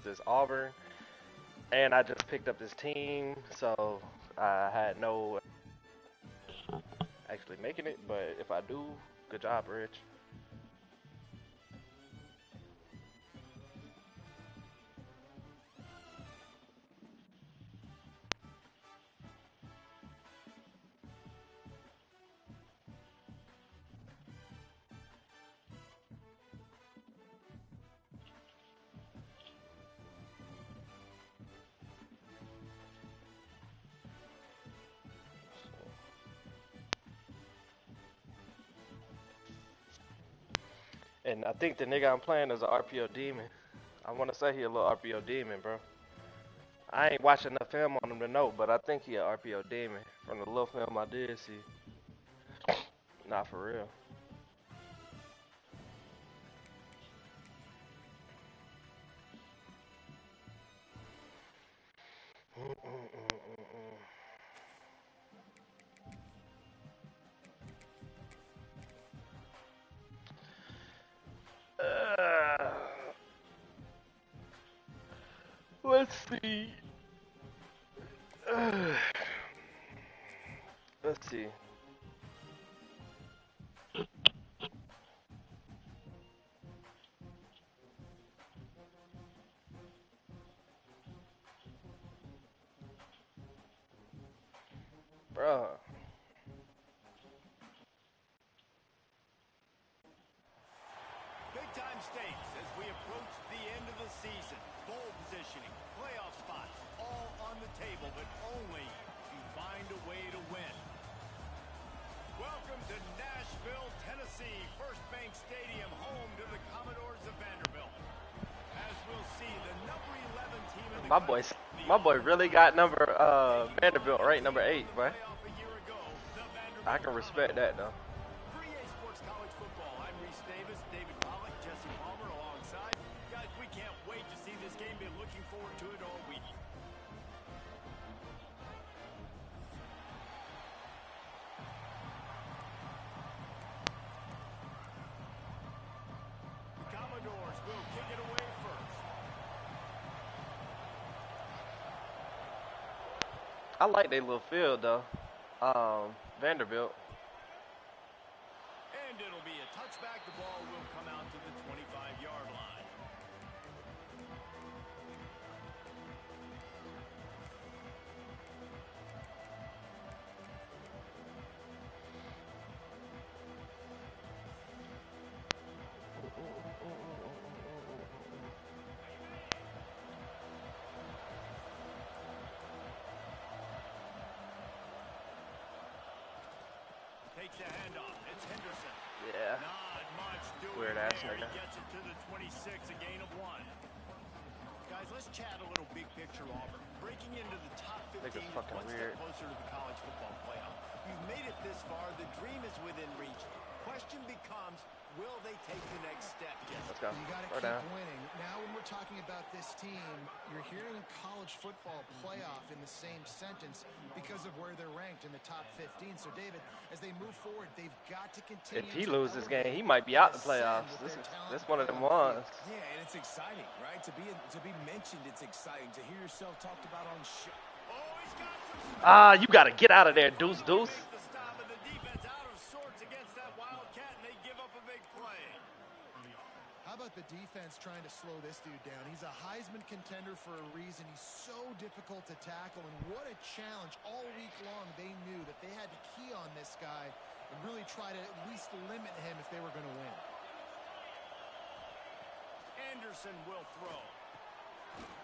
this Auburn, and I just picked up this team, so I had no actually making it. But if I do, good job, Rich. And I think the nigga I'm playing is an RPO demon. I want to say he a little RPO demon, bro. I ain't watching enough film on him to know, but I think he a RPO demon from the little film I did see. Not for real. Uh, let's see. Let's see. Bruh. Big time stakes as we approach the end of the season. Bowl positioning, playoff spots, all on the table, but only if you find a way to win. Welcome to Nashville, Tennessee, First Bank Stadium, home to the Commodores of Vanderbilt. As we'll see, the number 11 team in the My boy really got number Vanderbilt right, number 8, boy. I can respect that though. Sports College Football. I'm Reese Davis, David Pollock, Jesse Palmer alongside. Guys, we can't wait to see this game. Been looking forward to it all week. The Commodores will kick it away first. I like their little field though. Vanderbilt. And it'll be a touchback. The ball will come out to the 25-yard line. Takes a handoff. It's Henderson. Yeah. Not much doing Weird ass there. nigga. He gets it to the 26, a gain of 1. Guys, let's chat a little big picture Auburn. Breaking into the top 15 Nigga's is fucking one weird. step closer to the college football playoff. You've made it this far. The dream is within reach. Question becomes, will they take the next step? Let's go. You got to keep winning. Now when we're talking about this team, you're hearing college football playoff in the same sentence because of where they're ranked in the top 15. So, David, as they move forward, they've got to continue. If he loses this game, he might be out the playoffs. This one of them ones. Yeah, and it's exciting, right? To be mentioned, it's exciting. To hear yourself talked about on show. Oh, he's got some You got to get out of there, Deuce. How about the defense trying to slow this dude down? He's a Heisman contender for a reason. He's so difficult to tackle, and what a challenge. All week long, they knew that they had to key on this guy and really try to at least limit him if they were going to win. Anderson will throw.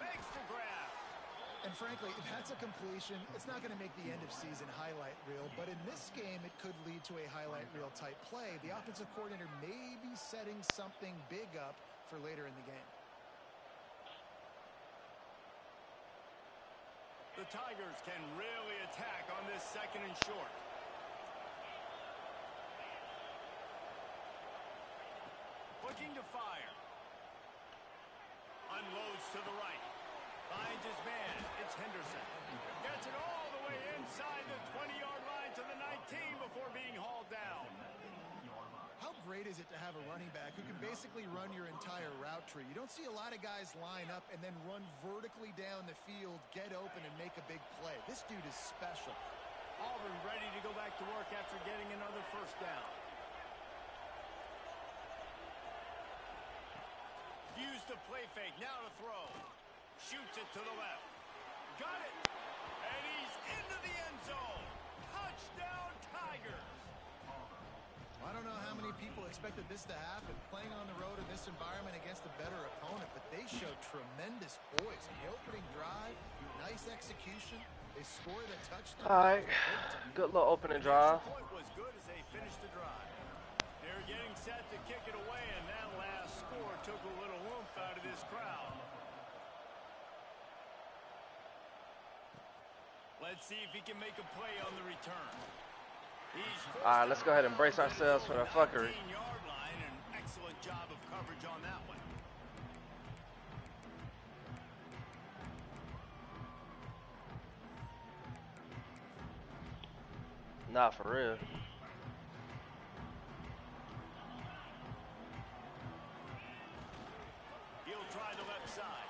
Makes the grab. And frankly, if that's a completion, it's not going to make the end-of-season highlight reel. But in this game, it could lead to a highlight reel type play. The offensive coordinator may be setting something big up for later in the game. The Tigers can really attack on this second and short. Looking to fire. Unloads to the right. Finds his man. It's Henderson. Gets it all the way inside the 20-yard line to the 19 before being hauled down. How how great is it to have a running back who can basically run your entire route tree? You don't see a lot of guys line up and then run vertically down the field, get open, and make a big play. This dude is special. Auburn ready to go back to work after getting another first down. Use the play fake, now to throw. Shoots it to the left. Got it! And he's into the end zone. Touchdown, Tigers! I don't know how many people expected this to happen, playing on the road in this environment against a better opponent, but they showed tremendous poise. In the opening drive, nice execution. They scored a touchdown. All right, good little opening drive. The point was good as they finished the drive. They're getting set to kick it away, and that last score took a little oomph out of this crowd. Let's see if he can make a play on the return. All right, let's go ahead and brace ourselves for the fuckery. 19-yard line, an excellent job of coverage on that one. Nah, for real. He'll try the left side.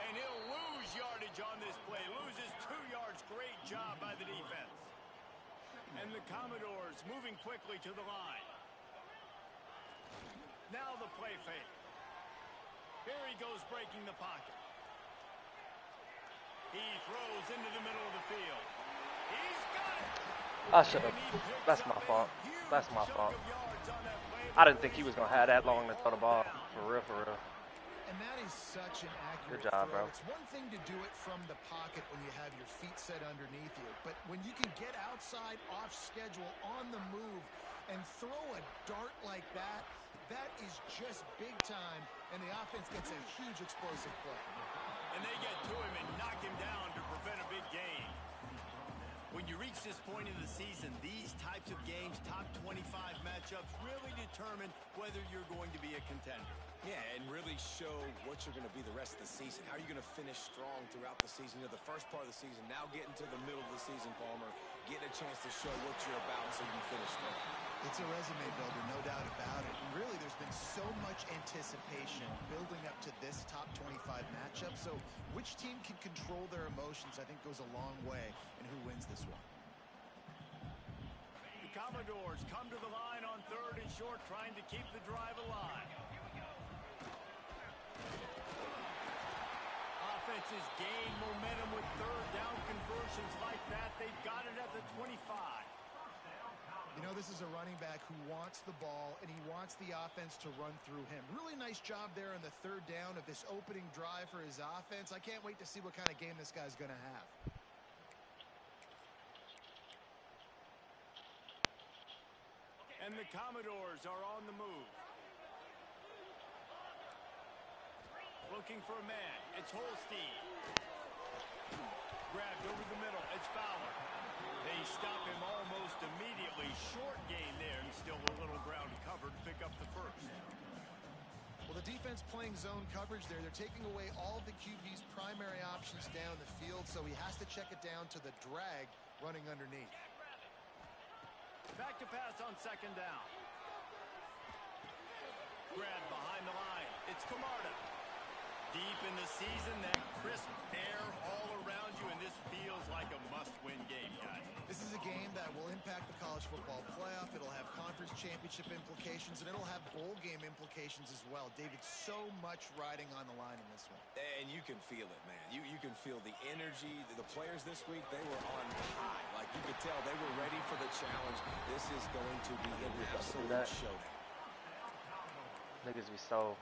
And he'll lose yardage on this play. Loses 2 yards. Great job by the defense. And the Commodores moving quickly to the line. Now the play fake. Here he goes breaking the pocket. He throws into the middle of the field. He's got it. I should have. That's my fault. That's my fault. I didn't think he was going to have that long to throw the ball. For real, for real. And that is such an accurate Good job, throw. bro. It's one thing to do it from the pocket when you have your feet set underneath you, but when you can get outside, off schedule, on the move, and throw a dart like that, that is just big time, and the offense gets a huge explosive play. And they get to him and knock him down to prevent a big gain. When you reach this point in the season, these types of games, top 25 matchups, really determine whether you're going to be a contender. Yeah, and really show what you're going to be the rest of the season. How are you going to finish strong throughout the season? You know, the first part of the season, now getting to the middle of the season, Palmer, getting a chance to show what you're about so you can finish strong. It's a resume builder, no doubt about it. And really, there's been so much anticipation building up to this top 25 matchup. So which team can control their emotions, I think, goes a long way in who wins this one. The Commodores come to the line on 3rd and short, trying to keep the drive alive. Offenses gain momentum with 3rd down conversions like that. They've got it at the 25. You know, this is a running back who wants the ball, and he wants the offense to run through him. Really nice job there on the 3rd down of this opening drive for his offense. I can't wait to see what kind of game this guy's going to have. And the Commodores are on the move. Looking for a man. It's Holstein. Grabbed over the middle. It's Fowler. They stop him almost immediately. Short gain there, and still a little ground cover to pick up the first. Well, the defense playing zone coverage there. They're taking away all of the QB's primary options down the field, so he has to check it down to the drag running underneath. Back to pass on 2nd down. Grabbed behind the line. It's Camarda. Deep in the season, that crisp air all around you, and this feels like a must-win game, guys. This is a game that will impact the college football playoff. It'll have conference championship implications, and it'll have bowl game implications as well. David, so much riding on the line in this one. And you can feel it, man. You can feel the energy. The players this week, they were on high. Like, you could tell they were ready for the challenge. This is going to be an absolute showdown. Niggas be so.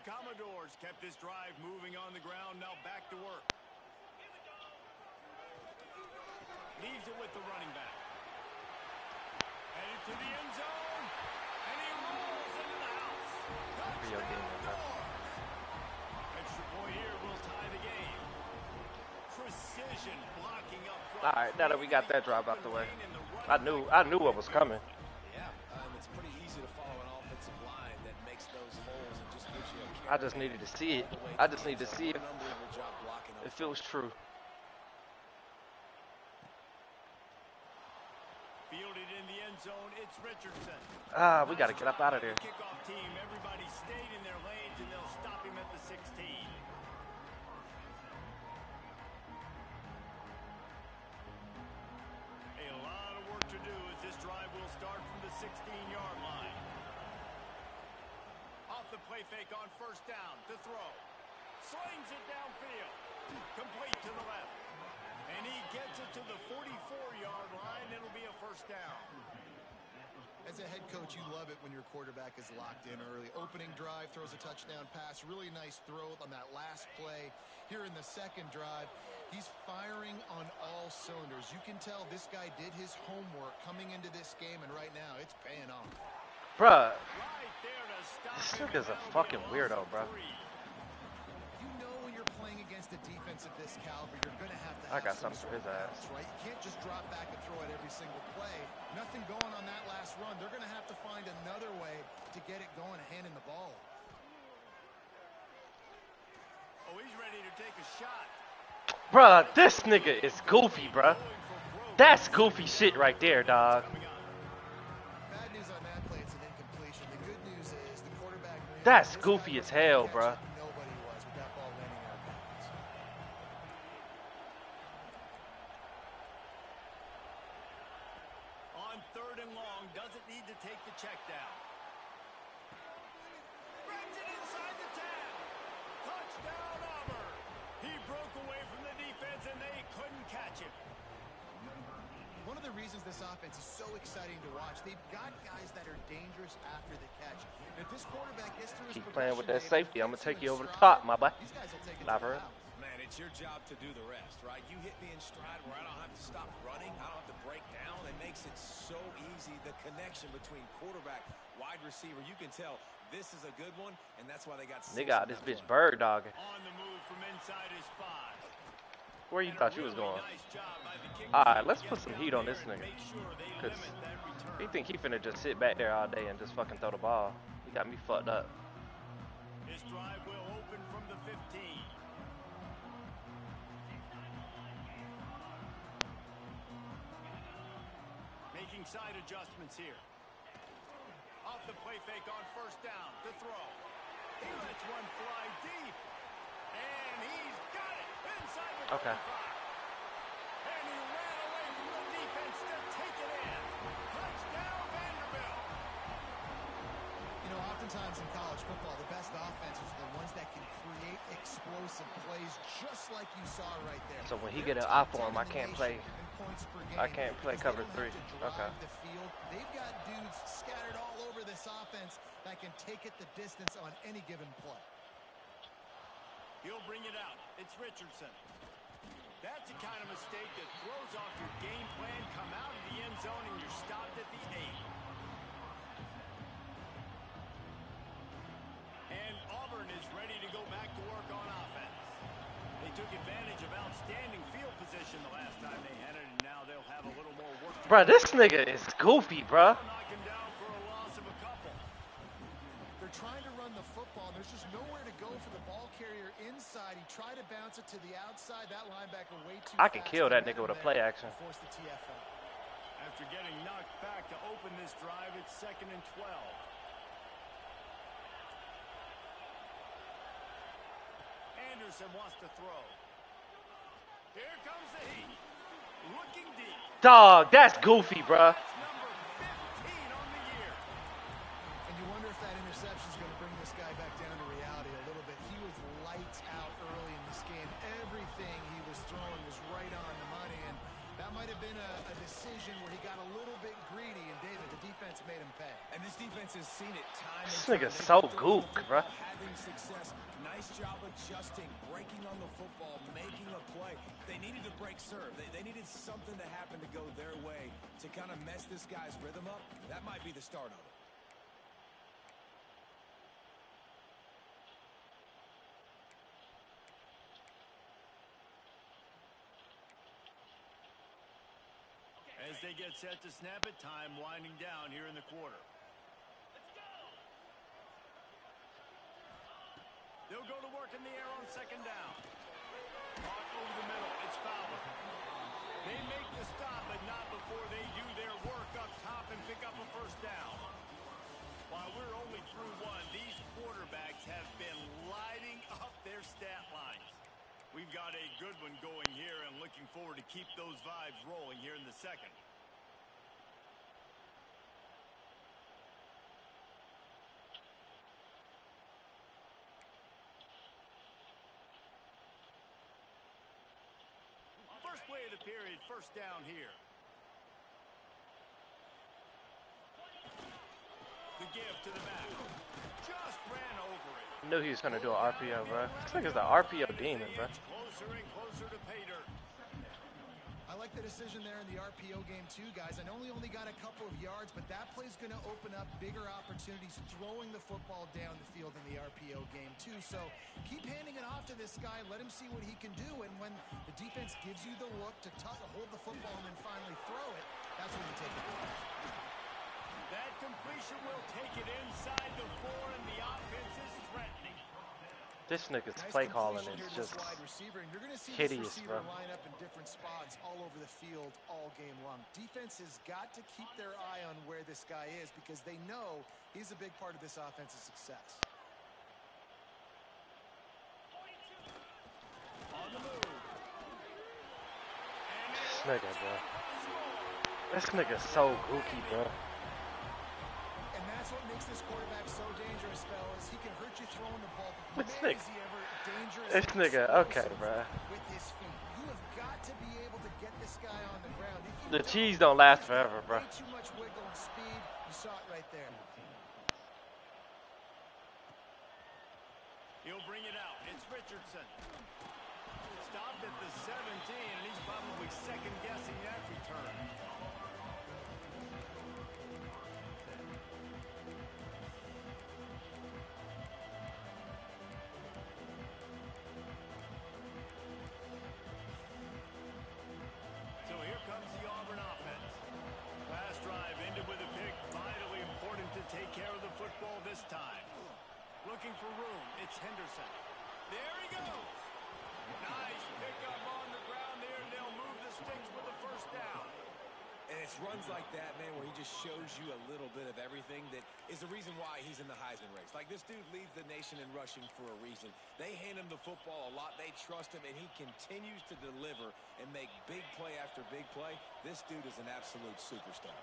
The Commodores kept this drive moving on the ground, now back to work. Leaves it with the running back. Headed to the end zone, and he rolls into the house. Extra point here will tie the game. Precision blocking up front. All right, now that we got that drive out the way, I knew what was coming. Yeah, it's pretty easy to follow an offensive line that makes those holes and just gives you a I just needed to see it. I just need to see it. unbelievable job blocking up It feels true. It's Richardson. Ah, we got to get up out of there. Kickoff team, everybody stayed in their lanes, and they'll stop him at the 16. A lot of work to do as this drive will start from the 16-yard line. Off the play fake on first down to throw. Slings it downfield. Complete to the left. And he gets it to the 44-yard line. It'll be a first down. As a head coach, you love it when your quarterback is locked in early. Opening drive, throws a touchdown pass. Really nice throw on that last play. Here in the second drive, he's firing on all cylinders. You can tell this guy did his homework coming into this game, and right now it's paying off. Bruh, Right there to stop this him, nigga's a and that'll be fucking loss weirdo, of bro. 3. You know when you're playing against a defense of this caliber, you're going to have I got some something for his sort of ass. balance, right? You can't just drop back and throw it every single play. Nothing going on that last run. They're going to have to find another way to get it going, handing the ball. Oh, he's ready to take a shot. Bruh, this nigga is goofy, bruh. That's goofy shit right there, dog. Bad news on that play, it's an incompletion. The good news is the quarterback knew That's this goofy guy as was gonna hell, catch bruh. it. Nobody was with that ball landing out of bounds. On third and long, doesn't need to take the check down. Grabs it inside the 10. Touchdown, Auburn. He broke away from the defense, and they couldn't catch him. One of the reasons this offense is so exciting to watch, they've got guys that are dangerous after the catch. If this quarterback gets through his Keep playing with that progression, safety. I'm gonna David, take you over the stride, top, my boy. these guys will take it Not to for the real. house. Man, it's your job to do the rest, right? You hit me in stride where I don't have to stop running. I don't have to break down. It makes it so easy. The connection between quarterback, wide receiver, you can tell this is a good one, and that's why they got six Nigga, on this that bitch play. bird dogging. On the move from inside his 5. Where you And thought a you was really going? nice job by the kicker Alright, to let's get put some down heat on there this and nigga. make sure they 'Cause limit that return. he think he finna just sit back there all day and just fucking throw the ball. He got me fucked up. His drive will open from the 15. Making side adjustments here. Off the play fake on first down to throw. He lets one fly deep. And he's got it inside the 35. Okay. And he ran away from the defense to take it in. Touchdown, Vanderbilt. You know, oftentimes in college football, the best offenses are the ones that can create explosive plays, just like you saw right there. So when he They're get an top eye for 10 him, I in the can't nation play. in points per I game can't play because cover they don't 3. have to drive Okay. the field. They've got dudes scattered all over this offense that can take it the distance on any given play. He'll bring it out. It's Richardson. That's the kind of mistake that throws off your game plan. Come out of the end zone and you're stopped at the 8. And Auburn is ready to go back to work on offense. They took advantage of outstanding field position the last time they had it, and now they'll have a little more work to do. Bruh, this nigga is goofy, bruh. They'll knock him down for a loss of a couple. They're trying to run the football. There's just nowhere to go for the ball carrier inside. He tried to bounce it to the outside. That linebacker way too I can fast. kill They that met nigga him with a there play action. and force the TFL. After getting knocked back to open this drive, it's 2nd and 12. Anderson wants to throw. Here comes the heat. Looking deep. Dog, that's goofy, bruh. That's number 15 on the year. And you wonder if that interception is going to bring this guy back down to reality a little bit. He was lights out early in this game. Everything he was throwing was right on the money, and that might have been a decision where he got a little bit greedy, and David, the defense made him pay. And this defense has seen it time and This time. nigga's They've so been throwing the gook, football, bruh. Having success. Nice job adjusting, breaking on the football, making a play. They needed to break serve. They needed something to happen to go their way to kind of mess this guy's rhythm up. That might be the start of it. As they get set to snap it, time winding down here in the quarter. They'll go to work in the air on 2nd down. Caught over the middle. It's Fowler. They make the stop, but not before they do their work up top and pick up a first down. While we're only through one, these quarterbacks have been lighting up their stat lines. We've got a good one going here and looking forward to keep those vibes rolling here in the second. First play of the period, first down here. The give to the back. Just ran over it. I knew he was going to do an RPO, bro. Looks like it's the RPO demon, bro. Closer and closer to pay dirt. I like the decision there in the RPO game too, guys. I know he only got a couple of yards, but that play's going to open up bigger opportunities throwing the football down the field in the RPO game too. So keep handing it off to this guy. Let him see what he can do. And when the defense gives you the look to hold the football and then finally throw it, that's when you take it. That completion will take it inside the 4, and the offense is threatening. This nigga's Nice play calling completion is here to just this wide receiver, and you're going to see hideous, this bro. receiver line up in different spots all over the field all game long. Defense has got to keep their eye on where this guy is because they know he's a big part of this offense's success. On the move. this nigga, bro. This nigga's so gooky, bro. And that's what makes this quarterback so dangerous, fellas. He can hurt you throwing the ball. This Man, nigga- is he ever dangerous This and nigga, okay, explosive bro. with his feet. You have got to be able to get this guy on the ground. If you The cheese don't last forever, bro. way too much wiggle and speed. You saw it right there. He'll bring it out. It's Richardson. Stopped at the 17, and he's probably second-guessing that return. So here comes the Auburn offense. Last drive ended with a pick. Vitally important to take care of the football this time. Looking for room. It's Henderson. There he goes. Nice pickup on the ground there. They'll move the sticks with a first down. And it's runs like that, man, where he just shows you a little bit of everything that is the reason why he's in the Heisman race. Like, this dude leads the nation in rushing for a reason. They hand him the football a lot. They trust him, and he continues to deliver and make big play after big play. This dude is an absolute superstar.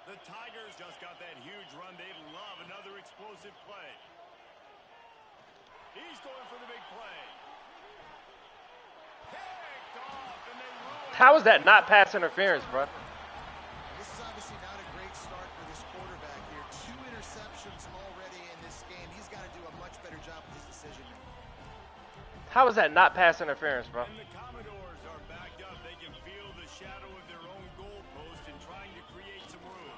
The Tigers just got that huge run. They love another explosive play. He's going for the big play. Picked off, and they ruin. How is that not pass interference, bro? This is obviously not a great start for this quarterback here. 2 interceptions already in this game. He's got to do a much better job with his decision making. How is that not pass interference, bro? And the Commodores are backed up. They can feel the shadow of their own goalpost and trying to create some room.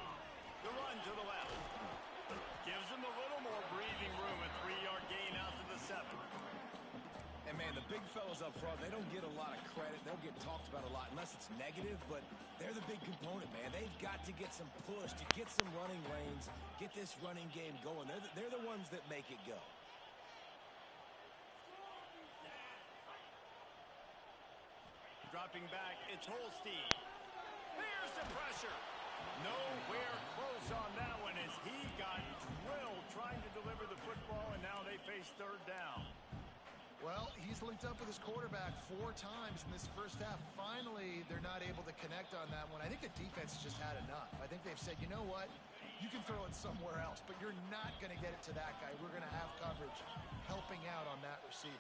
The run to the left. Gives them a little more breathing room. A 3-yard gain out to the 7. And, man, the big fellas up front, they don't get a lot of credit. They'll get talked about a lot unless it's negative, but they're the big component, man. They've got to get some push, to get some running lanes, get this running game going. They're the ones that make it go. Dropping back, it's Holstein. Here's the pressure. Nowhere close on that one as he got drilled trying to deliver the football, and now they face third down. Well, he's linked up with his quarterback 4 times in this first half. Finally, they're not able to connect on that one. I think the defense has just had enough. I think they've said, you know what? You can throw it somewhere else, but you're not going to get it to that guy. We're going to have coverage helping out on that receiver.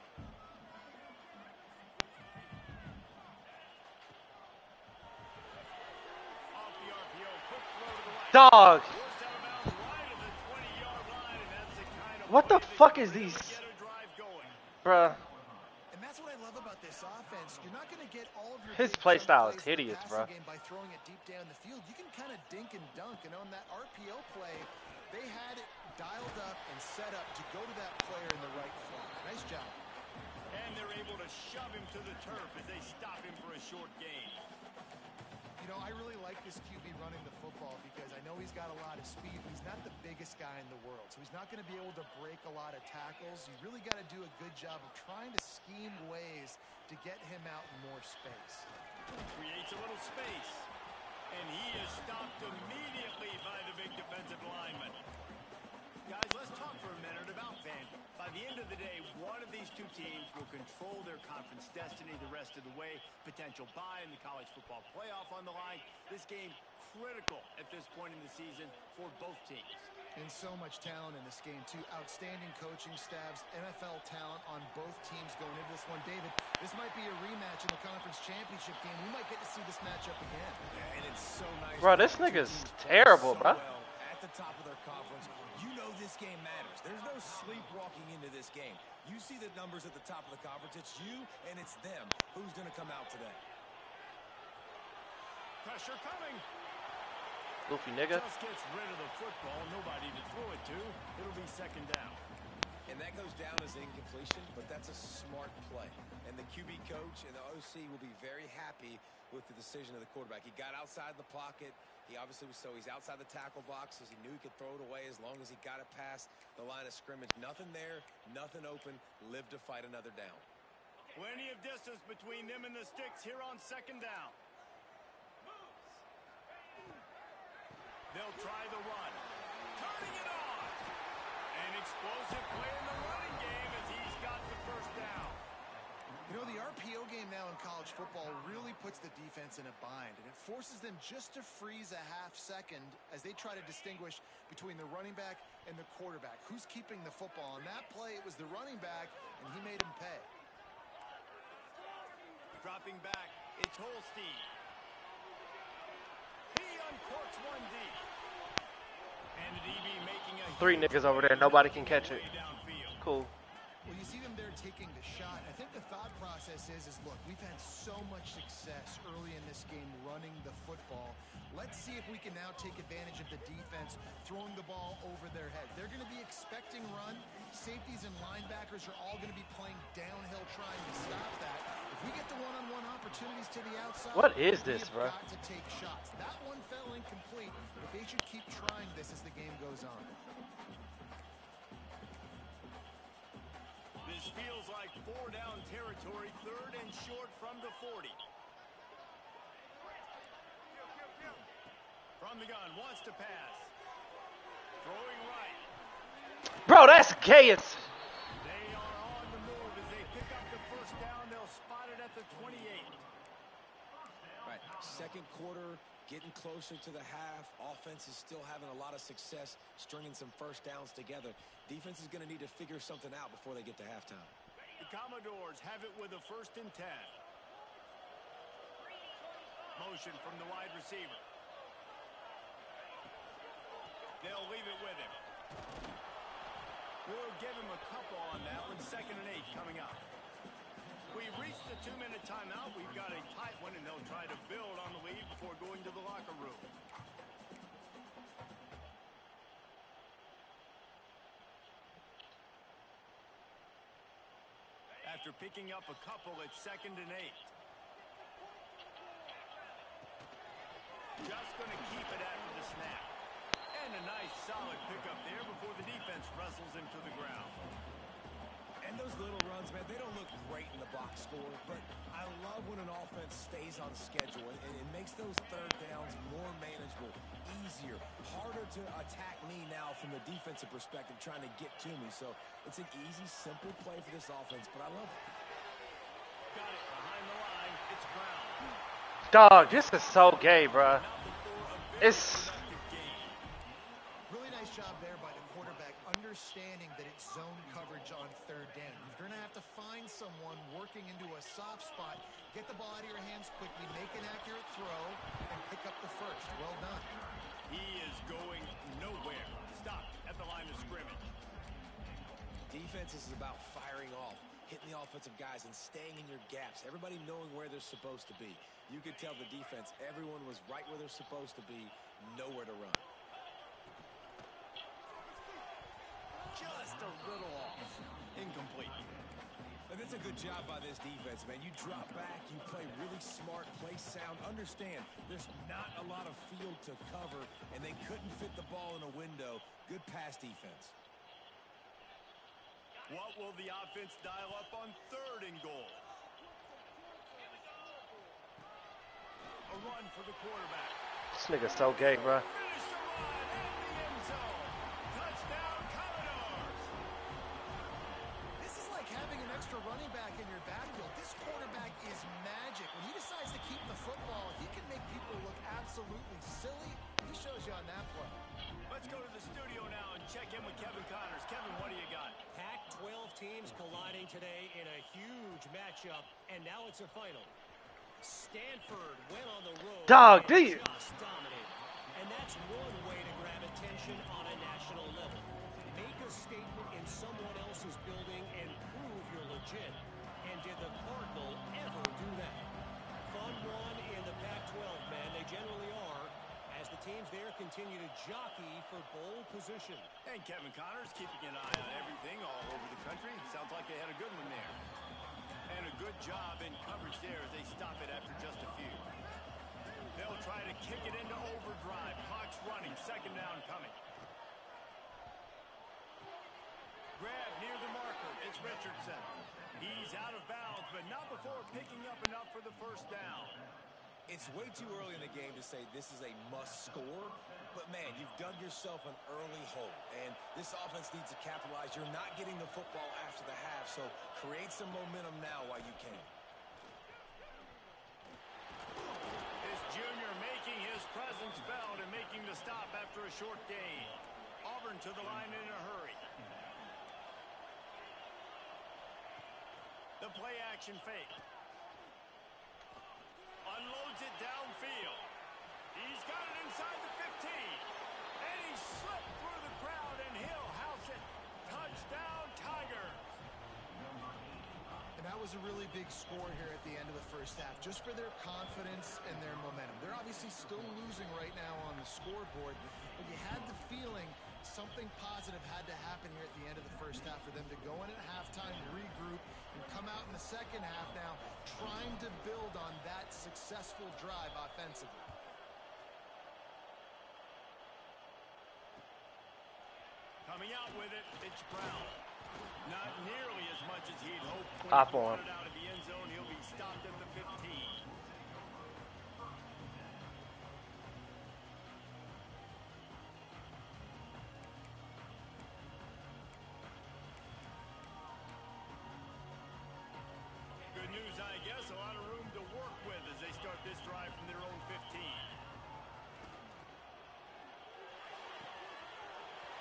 Off the RPO, quick throw to the right. Dog. Forced out of bounds right at the 20-yard line, and that's the kind of What the play that fuck can is really these? get a drive going. Bruh. And that's what I love about this offense. You're not going to get all of your His big play chunk style is plays in the hideous, passing bro. game by throwing it deep down the field. You can kind of dink and dunk, and on that RPO play, they had it dialed up and set up to go to that player in the right slot. Nice job. And they're able to shove him to the turf as they stop him for a short gain. You know, I really like this QB running the football because I know he's got a lot of speed, but he's not the biggest guy in the world. So he's not going to be able to break a lot of tackles. You really got to do a good job of trying to scheme ways to get him out in more space. Creates a little space. And he is stopped immediately by the big defensive lineman. Guys, let's talk for a minute about Vandy. By the end of the day, one of these two teams will control their conference destiny the rest of the way. Potential bye in the college football playoff on the line. This game critical at this point in the season for both teams. And so much talent in this game, too. Outstanding coaching staffs, NFL talent on both teams going into this one. David, this might be a rematch in the conference championship game. We might get to see this matchup again. Yeah, and it's so nice. Bro, this nigga's terrible, bro. Well at the top of their conference, you know this game matters. There's no sleepwalking into this game. You see the numbers at the top of the conference. It's you and it's them. Who's going to come out today? Pressure coming. Goofy nigga. Just gets rid of the football. Nobody to throw it to. It'll be second down. And that goes down as incompletion, but that's a smart play. And the QB coach and the OC will be very happy with the decision of the quarterback. He got outside the pocket. He obviously was he's outside the tackle box as he knew he could throw it away as long as he got it past the line of scrimmage. Nothing there, nothing open. Live to fight another down. Plenty of distance between them and the sticks here on second down. They'll try the run. Turning it on. An explosive play in the running game as he's got the first down. You know, the RPO game now in college football really puts the defense in a bind, and it forces them just to freeze a half second as they try to distinguish between the running back and the quarterback. Who's keeping the football? On that play, it was the running back, and he made him pay. Dropping back, it's Holstein. He uncorks one deep. And the DB making a 3 niggas over there. Nobody can catch it. Cool. Well, you see them there taking the shot. I think the thought process is look, we've had so much success early in this game running the football. Let's see if we can now take advantage of the defense throwing the ball over their head. They're going to be expecting run. Safeties and linebackers are all going to be playing downhill trying to stop that. If we get the one-on-one opportunities to the outside, What is this, bro? got to take shots. That one fell incomplete, but they should keep trying this as the game goes on. This feels like 4-down territory, third and short from the 40. From the gun, wants to pass. Throwing right. Bro, that's gay as... They are on the move as they pick up the first down. They'll spot it at the 28. Right, second quarter, getting closer to the half. Offense is still having a lot of success stringing some first downs together. Defense is going to need to figure something out before they get to halftime. The Commodores have it with a 1st and 10. Motion from the wide receiver. They'll leave it with him. We'll give him a couple on that one. 2nd and 8 coming up. We've reached the 2-minute timeout. We've got a tight one, and they'll try to build on the lead before going to the locker room. After picking up a couple, it's 2nd and 8. Just going to keep it after the snap. And a nice solid pickup there before the defense wrestles him to the ground. And those little runs, man, they don't look great in the box score, but I love when an offense stays on schedule, and it makes those third downs more manageable, easier, harder to attack me now from the defensive perspective trying to get to me. So it's an easy, simple play for this offense, but I love it. Got it behind the line. It's Brown. Dog, this is so gay, bro. It's... Really nice job there by the quarterback, understanding that it's zone coverage on third down. You're going to have to find someone working into a soft spot, get the ball out of your hands quickly, make an accurate throw, and pick up the first. Well done. He is going nowhere. Stopped at the line of scrimmage. Defense is about firing off, hitting the offensive guys, and staying in your gaps. Everybody knowing where they're supposed to be. You could tell the defense, everyone was right where they're supposed to be, nowhere to run. Just a little off. Incomplete. And That's a good job by this defense, man. You drop back, you play really smart, play sound. Understand, there's not a lot of field to cover, and they couldn't fit the ball in a window. Good pass defense. What will the offense dial up on 3rd and goal? A run for the quarterback. This nigga's so gay, bro. Finish the run and the end zone. Touchdown, Commodores. This is like having an extra running back in your backfield. This quarterback is magic. When he decides to keep the football, he can make people look absolutely silly. He shows you on that play. Let's go to the studio now and check in with Kevin Connors. Kevin, what do you got? Pac-12 teams colliding today in a huge matchup, and now it's a final. Stanford went on the road Dog, and dude. just dominated. And that's one way to grab attention on a national level. Make a statement in someone else's building and prove you're legit. And did the Cardinal ever do that? Fun one in the Pac-12, man. They generally are, as the teams there continue to jockey for bowl position. And Kevin Connors keeping an eye on everything all over the country. Sounds like they had a good one there. And a good job in coverage there as they stop it after just a few. They'll try to kick it into overdrive. Clock's running. 2nd down coming. Grab near the marker. It's Richardson. He's out of bounds, but not before picking up enough for the 1st down. It's way too early in the game to say this is a must score, but man, you've dug yourself an early hole, and this offense needs to capitalize. You're not getting the football after the half, so create some momentum now while you can. This junior making his presence felt and making the stop after a short gain. Auburn to the line in a hurry. The play action fake. Unloads it downfield. He's got it inside the 15. And he slipped through the crowd, and he'll house it. Touchdown, Tigers. And that was a really big score here at the end of the 1st half, just for their confidence and their momentum. They're obviously still losing right now on the scoreboard, but you had the feeling something positive had to happen here at the end of the 1st half for them to go in at halftime, regroup, and come out in the 2nd half now trying to build on that successful drive offensively. Coming out with it, it's Brown. Not nearly as much as he'd hoped. Hop on. Out of the end zone, he'll be stopped at the 15. Good news, I guess. A lot of room to work with as they start this drive from their own 15.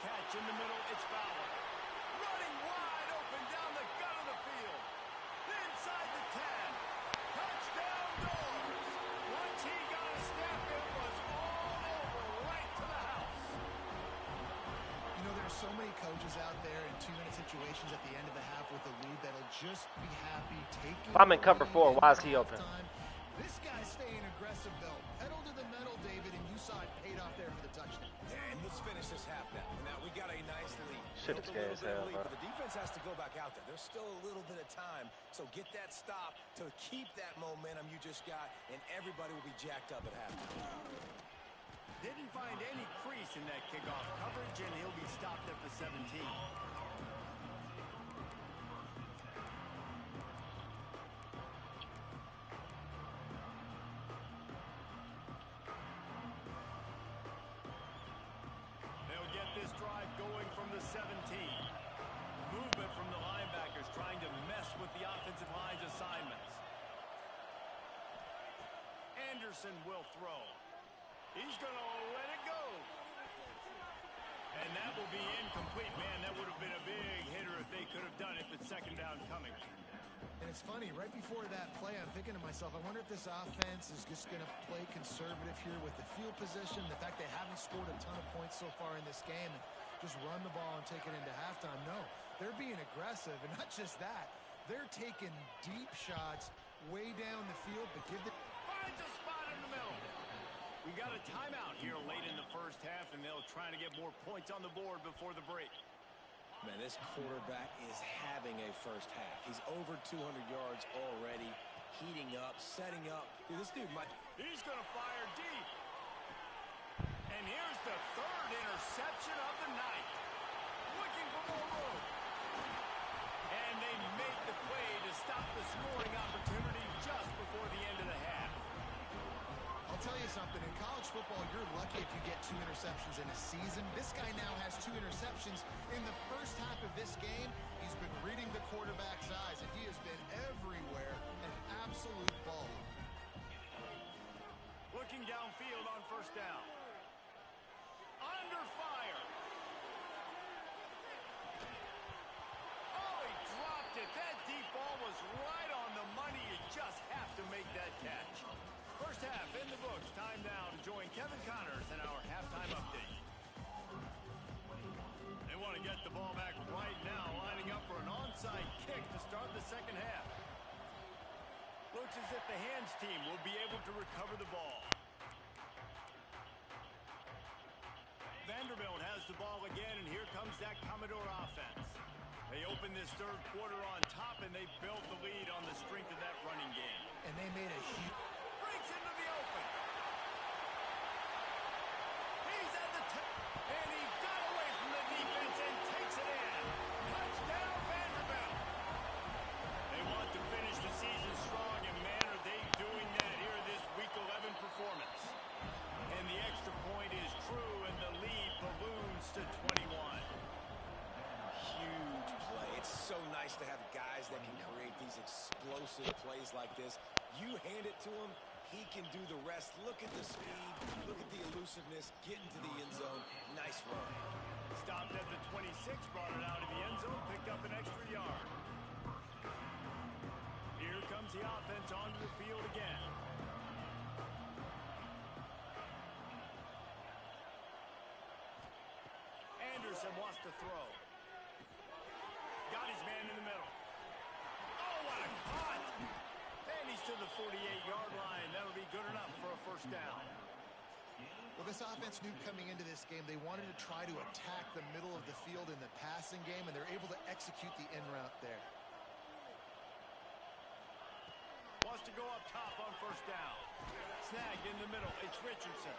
Catch in the middle, it's Fowler. Running wide open down the gut of the field. Inside the 10. Touchdown, Doors. Once he got a step, it was all over, right to the house. You know, there are so many coaches out there in 2-minute situations at the end of the half with the lead that'll just be happy taking. If I'm in cover 4, why is he open? This guy's staying aggressive, though. Pedal to the metal, David, and you saw it paid off there for the touchdown. And let's finish this half now. Now we got a nice lead. Shit, it's gay as hell, bro. But the defense has to go back out there. There's still a little bit of time, so get that stop to keep that momentum you just got, and everybody will be jacked up at halftime. Didn't find any crease in that kickoff coverage, and he'll be stopped at the 17. They'll get this drive going from the 17. Movement from the linebackers trying to mess with the offensive line's assignments. Anderson will throw. He's going to let it go. And that will be incomplete. Man, that would have been a big hitter if they could have done it, but 2nd down coming. And it's funny, right before that play, I'm thinking to myself, I wonder if this offense is just going to play conservative here with the field position, the fact they haven't scored a ton of points so far in this game, and just run the ball and take it into halftime. No, they're being aggressive, and not just that. They're taking deep shots way down the field, but give the... Finds a spot in the middle. We got a timeout here late in the 1st half, and they'll try to get more points on the board before the break. Man, this quarterback is having a first half. He's over 200 yards already, heating up, setting up. Dude, this dude might... He's going to fire deep. And here's the third interception of the night. Looking for more room. And they make the play to stop the scoring opportunity just before the end of the half. I'll tell you something. In college football, you're lucky if you get 2 interceptions in a season. This guy now has 2 interceptions in the first half of this game. He's been reading the quarterback's eyes, and he has been everywhere. An absolute ball. Looking downfield on first down. Under fire. Oh, he dropped it. That deep ball was right on the money. You just have to make that catch. First half in the books. Time now to join Kevin Connors in our halftime update. They want to get the ball back right now, lining up for an onside kick to start the second half. Looks as if the hands team will be able to recover the ball. Vanderbilt has the ball again, and here comes that Commodore offense. They open this third quarter on top, and they built the lead on the strength of that running game. And they made a huge... Breaks into the open. He's at the tip, and he got away from the defense and takes it in. Touchdown, Vanderbilt. They want to finish the season strong, and man, are they doing that here in this Week 11 performance. And the extra point is true, and the lead balloons to 21. Huge play. It's so nice to have guys that can create these explosive plays like this. You hand it to him, he can do the rest. Look at the speed, look at the elusiveness, get into the end zone. Nice run. Stopped at the 26, brought it out of the end zone, picked up an extra yard. Here comes the offense onto the field again. Anderson wants to throw. Got his man in the middle. Oh, what a cut! And he's to the 48-yard line. That'll be good enough for a first down. Well, this offense knew coming into this game they wanted to try to attack the middle of the field in the passing game, and they're able to execute the in route there. Wants to go up top on first down. Snagged in the middle. It's Richardson.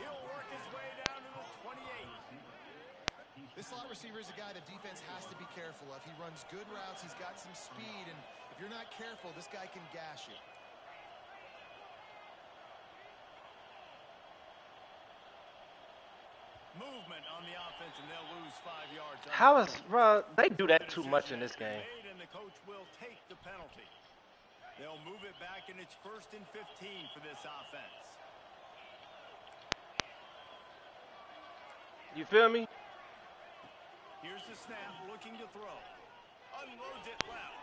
He'll work his way down to the 28. This slot receiver is a guy the defense has to be careful of. He runs good routes. He's got some speed, and if you're not careful, this guy can gash you. Movement on the offense, and they'll lose 5 yards. How is, bro? They do that too much in this game. And the coach will take the penalty. They'll move it back, and it's 1st and 15 for this offense. You feel me? Here's the snap, looking to throw. Unloads it left.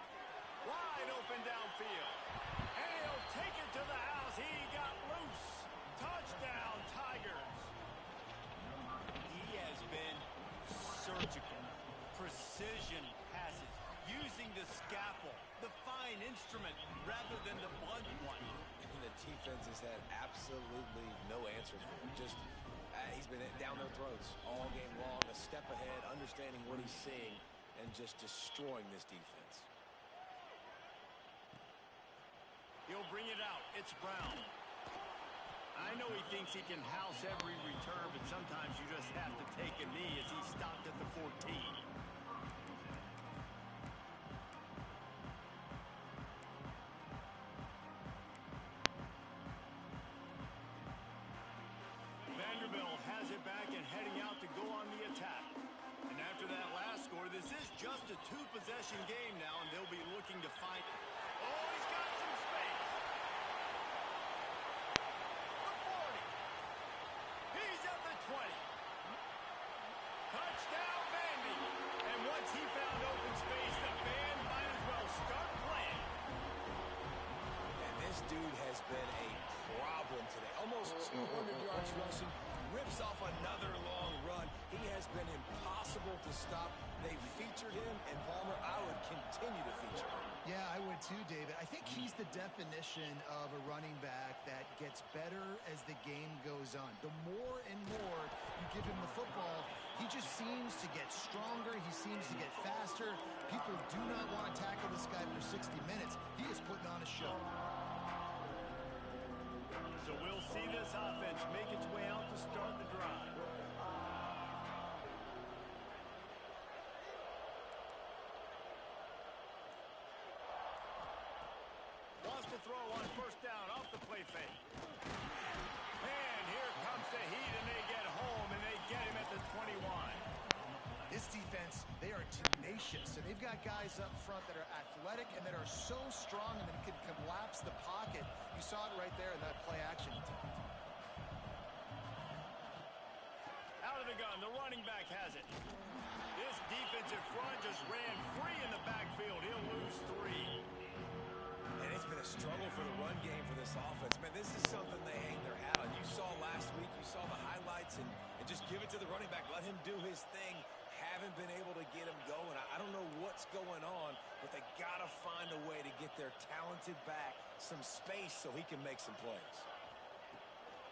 Wide open downfield. And he'll take it to the house. He got loose. Touchdown, Tigers. He has been surgical. Precision passes. Using the scalpel, the fine instrument, rather than the blunt one. And the defense has had absolutely no answer for him. Just... he's been down their throats all game long, a step ahead, understanding what he's seeing, and just destroying this defense. He'll bring it out. It's Brown. I know he thinks he can house every return, but sometimes you just have to take a knee as he stopped at the 14. Vanderbilt has it back and heading out to go on the attack. And after that last score, this is just a 2-possession game now, and they'll be looking to find... Oh, he's got some space. The 40. He's at the 20. Touchdown, Vandy. And once he found open space, the band might as well start playing. And this dude has been a problem today. Almost 200 yards rushing, rips off another long run. He has been impossible to stop. They've featured him, and Palmer, I would continue to feature him. Yeah, I would too, David. I think he's the definition of a running back that gets better as the game goes on. The more and more you give him the football, He just seems to get stronger. He seems to get faster. People do not want to tackle this guy for 60 minutes. He is putting on a show. So we'll see this offense make its way out to start the drive. Wants to throw on first down off the play fake. And here comes the heat, and they get home, and they get him at the 21. This defense, they are tenacious, and they've got guys up front that are athletic and that are so strong and that can collapse the pocket. You saw it right there in that play action. Out of the gun, the running back has it. This defensive front just ran free in the backfield. He'll lose 3. And it's been a struggle for the run game for this offense. Man, this is something they hang their hat on. You saw last week, you saw the highlights, and just give it to the running back. Let him do his thing. Haven't been able to get him going. I don't know what's going on, but they got to find a way to get their talented back some space so he can make some plays.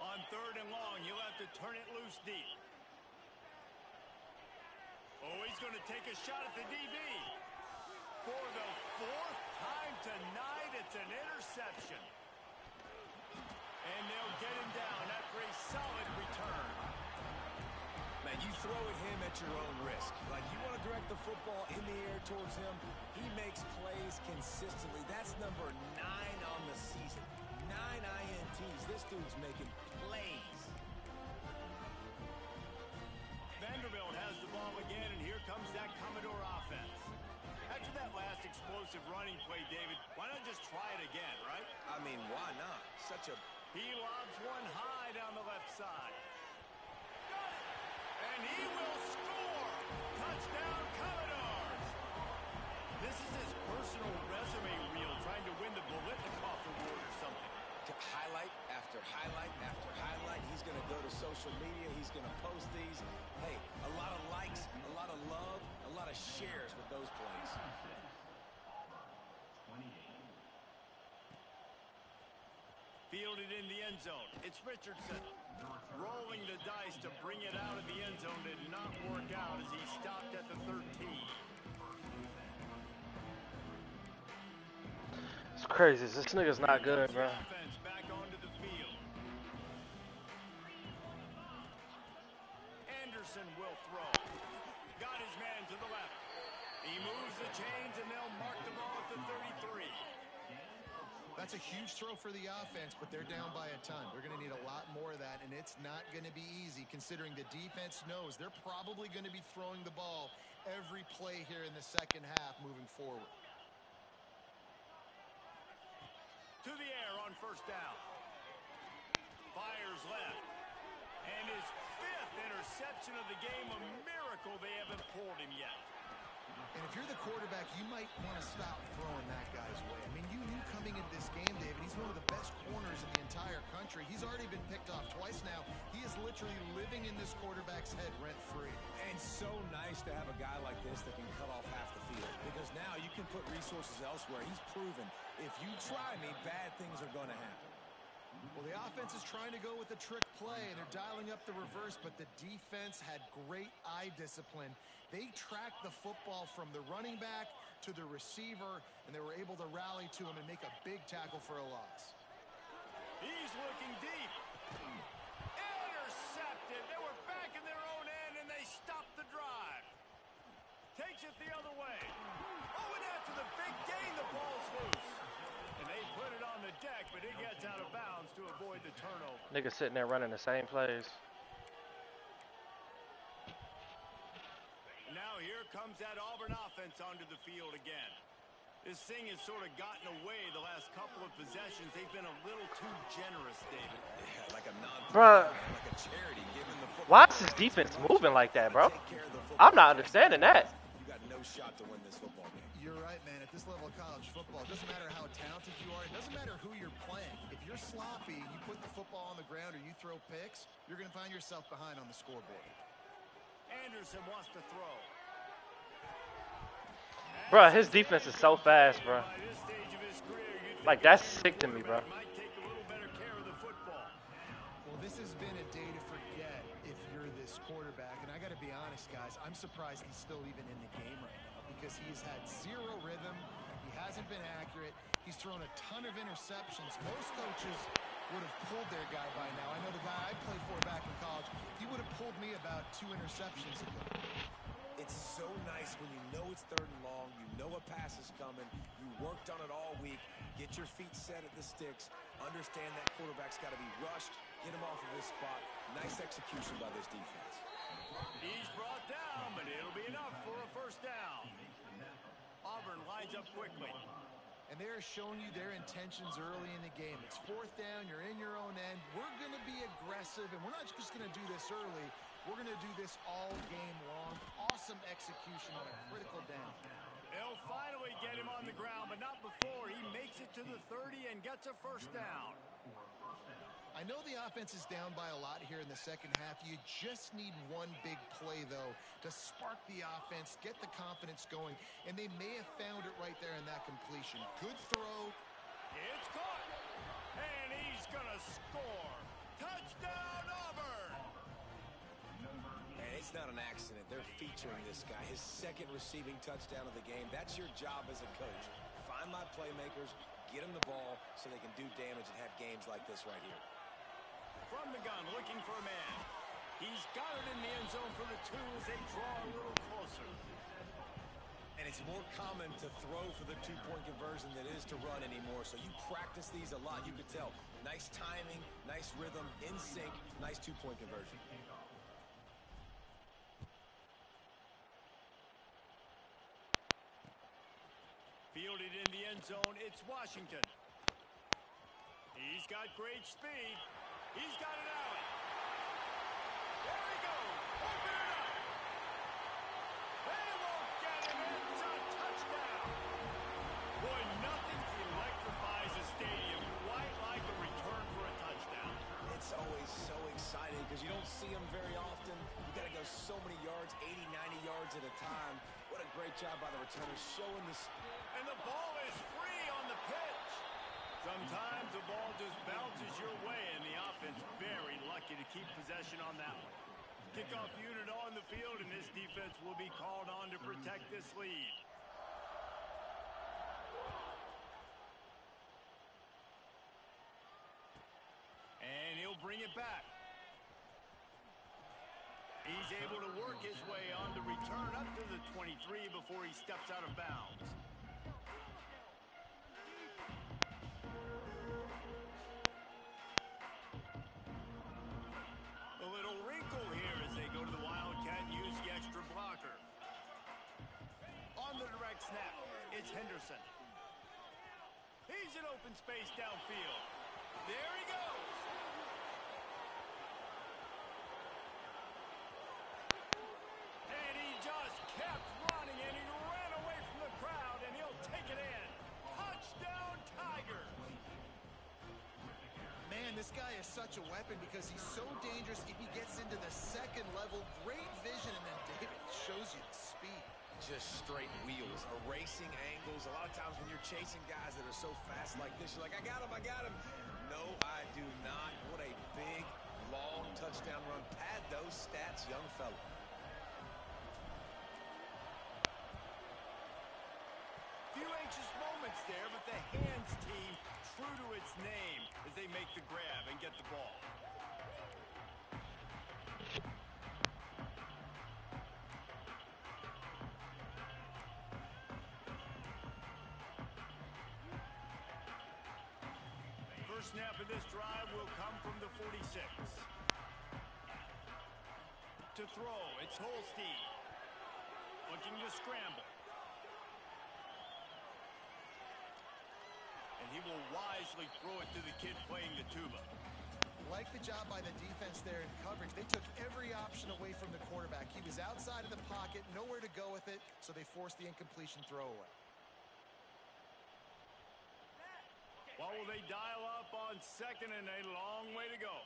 On 3rd and long, you'll have to turn it loose deep. Oh, he's going to take a shot at the DB. For the 4th time tonight, it's an interception. And they'll get him down after a solid return. Man, you throw at him at your own risk. Like, you want to direct the football in the air towards him. He makes plays consistently. That's number 9 on the season. 9 INTs. This dude's making plays. Vanderbilt has the ball again, and here comes that Commodore offense. After that last explosive running play, David, why not just try it again, right? I mean, why not? Such a... He lobs one high down the left side. And he will score! Touchdown, Commodores! This is his personal resume reel, trying to win the Bolitnikoff Award or something. Highlight after highlight after highlight. He's going to go to social media. He's going to post these. Hey, a lot of likes, a lot of love, a lot of shares with those plays. Fielded in the end zone. It's Richardson. Rolling the dice to bring it out of the end zone did not work out as he stopped at the 13. It's crazy. This nigga's not good, bro. Offense back onto the field. Anderson will throw. Got his man to the left. He moves the chains, and they'll mark the ball at the 33. That's a huge throw for the offense, but they're down by a ton. They're going to need a lot more of that, and it's not going to be easy considering the defense knows they're probably going to be throwing the ball every play here in the second half moving forward. To the air on first down. Fires left. And his 5th interception of the game, a miracle they haven't pulled him yet. And if you're the quarterback, you might want to stop throwing that guy's way. I mean, you knew coming into this game, David, he's one of the best corners in the entire country. He's already been picked off twice now. He is literally living in this quarterback's head rent-free. And so nice to have a guy like this that can cut off half the field. Because now you can put resources elsewhere. He's proven, if you try me, bad things are going to happen. Well, the offense is trying to go with a trick play, and they're dialing up the reverse, but the defense had great eye discipline. They tracked the football from the running back to the receiver, and they were able to rally to him and make a big tackle for a loss. He's looking deep. Intercepted. They were back in their own end, and they stopped the drive. Takes it the other way. Oh, and after the big gain, the ball's loose. And they put it on the deck, but it gets out of bounds to avoid the turnover. Nigga sitting there running the same plays. Now here comes that Auburn offense onto the field again. This thing has sort of gotten away the last couple of possessions. They've been a little too generous, David. Yeah, like a Bruh, like a charity, giving the football. why is this defense moving like that, bro? I'm not understanding that. You got no shot to win this football game. You're right, man. At this level of college football, it doesn't matter how talented you are. It doesn't matter who you're playing. If you're sloppy, you put the football on the ground or you throw picks, you're going to find yourself behind on the scoreboard. Anderson wants to throw. Bro, his defense is so fast, bro. Like, that's sick to me, bro. Well, this has been a day to forget if you're this quarterback. And I got to be honest, guys, I'm surprised he's still even in the game right now because he has had zero rhythm. He hasn't been accurate. He's thrown a ton of interceptions. Most coaches would have pulled their guy by now. I know the guy I played for back in college, he would have pulled me about 2 interceptions ago. It's so nice when you know it's 3rd and long, you know a pass is coming, you worked on it all week, get your feet set at the sticks, understand that quarterback's got to be rushed, get him off of his spot. Nice execution by this defense. He's brought down, but it'll be enough for a first down. Auburn lines up quickly. And they're showing you their intentions early in the game. It's 4th down, you're in your own end. We're going to be aggressive, and we're not just going to do this early. We're going to do this all game long. Awesome execution on a critical down. They'll finally get him on the ground, but not before he makes it to the 30 and gets a first down. I know the offense is down by a lot here in the second half. You just need one big play, though, to spark the offense, get the confidence going, and they may have found it right there in that completion. Good throw. It's caught, and he's going to score. Touchdown, Auburn! And it's not an accident. They're featuring this guy. His 2nd receiving touchdown of the game. That's your job as a coach. Find my playmakers, get them the ball so they can do damage and have games like this right here. From the gun, looking for a man. He's got it in the end zone for the 2 as they draw a little closer. And it's more common to throw for the 2-point conversion than it is to run anymore. So you practice these a lot. You could tell. Nice timing, nice rhythm, in sync, nice 2-point conversion. Fielded in the end zone, it's Washington. He's got great speed. He's got it out. There he goes. Open it up. They won't get him. It's a touchdown. Boy, nothing electrifies a stadium quite like a return for a touchdown. It's always so exciting because you don't see them very often. You got to go so many yards, 80, 90 yards at a time. What a great job by the returner showing the speed. And the ball is free on the pitch. Sometimes the ball just bounces your way, and the offense very lucky to keep possession on that one. Kickoff unit on the field, and this defense will be called on to protect this lead. And he'll bring it back. He's able to work his way on the return up to the 23 before he steps out of bounds. A little wrinkle here as they go to the Wildcat and use the extra blocker. On the direct snap, it's Henderson. He's in open space downfield. There he goes. And he just kept running, and he ran away from the crowd, and he'll take it in. Touchdown, Tigers. Man, this guy is such a weapon because he's so dangerous if he gets into the 2nd level. Great vision, and then David shows you the speed. Just straight wheels, erasing angles. A lot of times when you're chasing guys that are so fast like this, you're like, I got him, I got him. No, I do not. What a big, long touchdown run. Pad those stats, young fella. Few anxious moments there, but the hands team true to its name as they make the grab and get the ball. First snap of this drive will come from the 46. To throw, it's Holstein. Looking to scramble. And he will wisely throw it to the kid playing the tuba. Like the job by the defense there in coverage. They took every option away from the quarterback. He was outside of the pocket, nowhere to go with it, so they forced the incompletion throwaway. What will they dial up on 2nd and a long way to go?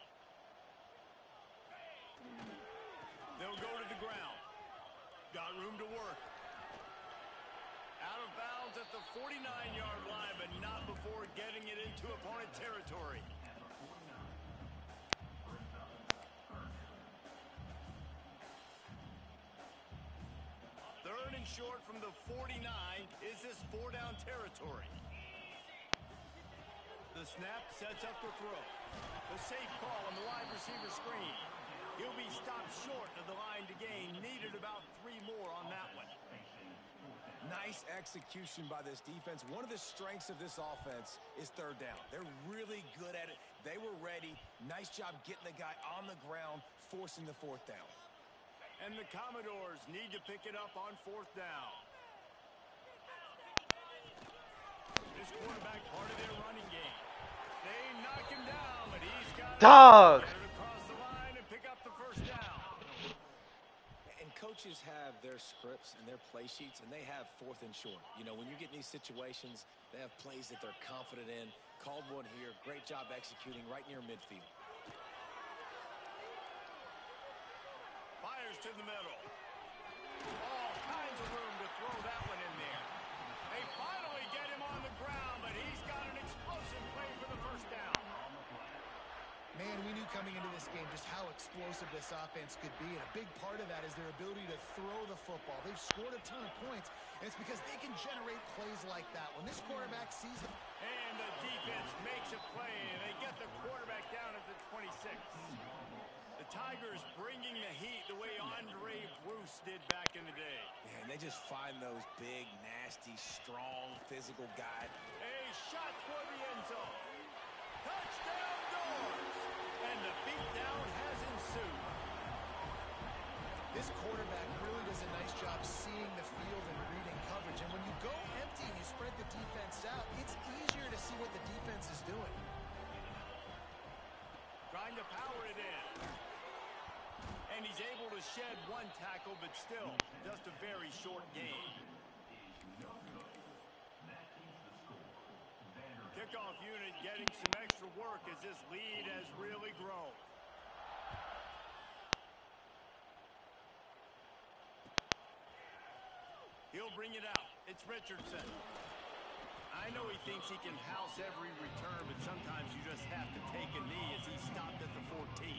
They'll go to the ground. Got room to work. Out of bounds at the 49-yard line, but not before getting it into opponent territory. and short from the 49. Is this 4-down territory? The snap sets up the throw. The safe call on the wide receiver screen. He'll be stopped short of the line to gain. Needed about 3 more on that one. Nice execution by this defense. One of the strengths of this offense is third down. They're really good at it. They were ready. Nice job getting the guy on the ground, forcing the 4th down. And the Commodores need to pick it up on 4th down. This quarterback part of their running game. They knock him down, but he's got Dog. to get it across the line and pick up the 1st down. And coaches have their scripts and their play sheets, and they have 4th and short. You know, when you get in these situations, they have plays that they're confident in. Called one here. Great job executing right near midfield. Fires to the middle. All kinds of room to throw that one in there. They finally get him on the ground, but he's got an explosive play for the 1st down. Man, we knew coming into this game just how explosive this offense could be, and a big part of that is their ability to throw the football. They've scored a ton of points, and it's because they can generate plays like that. When this quarterback sees them... And the defense makes a play, and they get the quarterback down at the 26. The Tigers bringing the heat the way Andre Bruce did back in the day. Yeah, and they just find those big, nasty, strong, physical guys. A shot toward the end zone. Touchdown Doors! And the beatdown has ensued. This quarterback really does a nice job seeing the field and reading coverage. And when you go empty and you spread the defense out, it's easier to see what the defense is doing. Trying to power it in. And he's able to shed 1 tackle, but still just a very short gain. Kickoff unit getting some extra work as this lead has really grown. He'll bring it out. It's Richardson. I know he thinks he can house every return, but sometimes you just have to take a knee as he stopped at the 14.